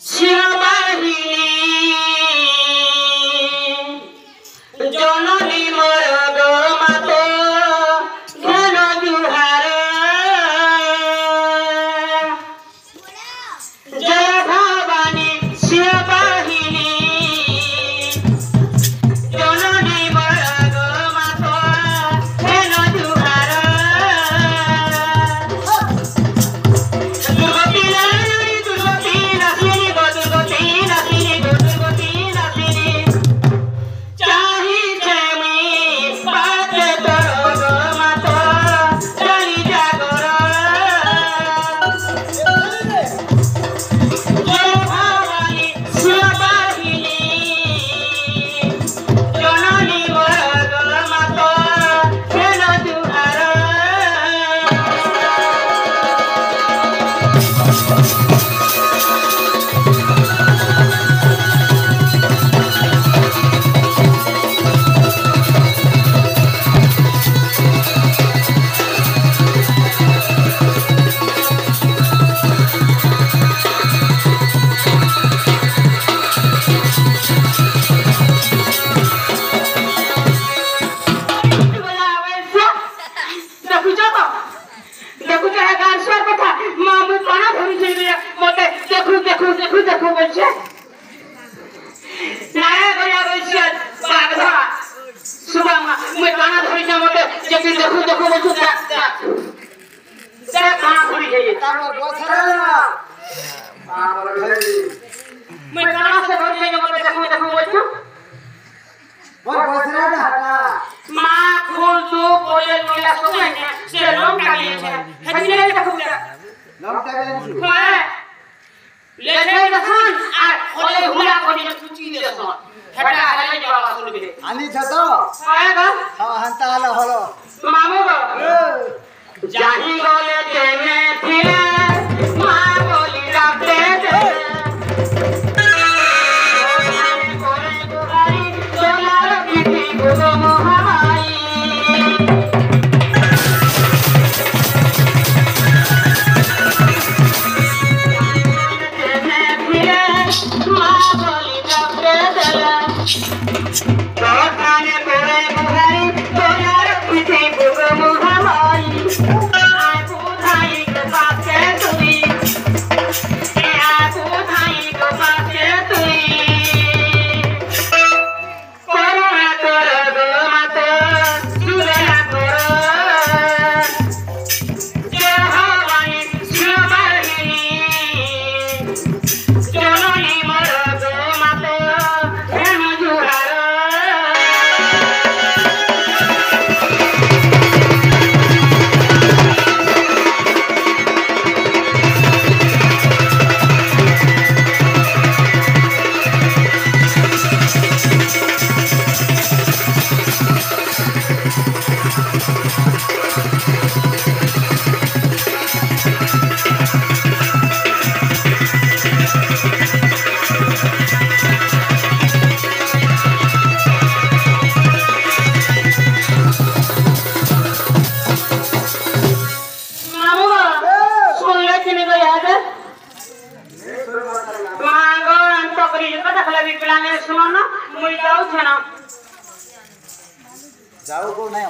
শিরবাহিনী জননী মরগ মাত জ্ঞান জুহার জয় ভবানী শিরবাহিনী জননী মরগ মাত জ্ঞান জুহার দুর্গতি নারী দুর্গতি নাসিনী গো দুর্গতি নাসিনী গো দুর্গতি নাসিনী চাহি চেমি পাতে তোর গো মাত জানি জাগর জয় ভবানী শিরবাহিনী জননী মরগ মাত জ্ঞান জুহার দেখুছ তো দেখুছ গান শোয়ার কথা মা মু পানা ধরিছে মতে দেখু দেখু দেখু দেখু বলছে নায়া গয়া বলছে বাগধা সুবা মা মু পানা ধরিছে মতে দেখু দেখু দেখু বলছে দেখ পানা ধরিছে তার বছরে না আমার ঘরে মু পানা সে ধরিছে মতে দেখু দেখু বলছে ওই বছরে না হাটা মা ফুল তো কোয়েল নীলা সবাই সে রং কালিয়েছে হেদিনে দেখু লমটা গেছি হ্যাঁ লেখে দেখান আর ওলে হুলা করে সুচি দেখান হেটা হালাই যাওয়া শুনবে আনিছ তো হ্যাঁ গো হান্তা হলো হলো মামু গো জাহি গলে তেনে ফিরে মা বলি রাতে দে করে গুহারি সোনার পিঠি গো মহামাই মা বলি রাতে দে দোকানে করে গুহারি সোনার পিঠি গো মহামাই আয় বুধাই কে পাশে তুই আয় বুধাই কে পাশে তুই করুণা কর গো মাত সুরেলা কর জয় ভবানী শিরবাহিনী জননী মরগ মাত জ্ঞান জুহার মামু শুনলে চিনি গো ইয়াদ মাগো অন্ত করি কথা খলা বিপ্লানে শুনো না মুই যাও ছনা যাও কো নাই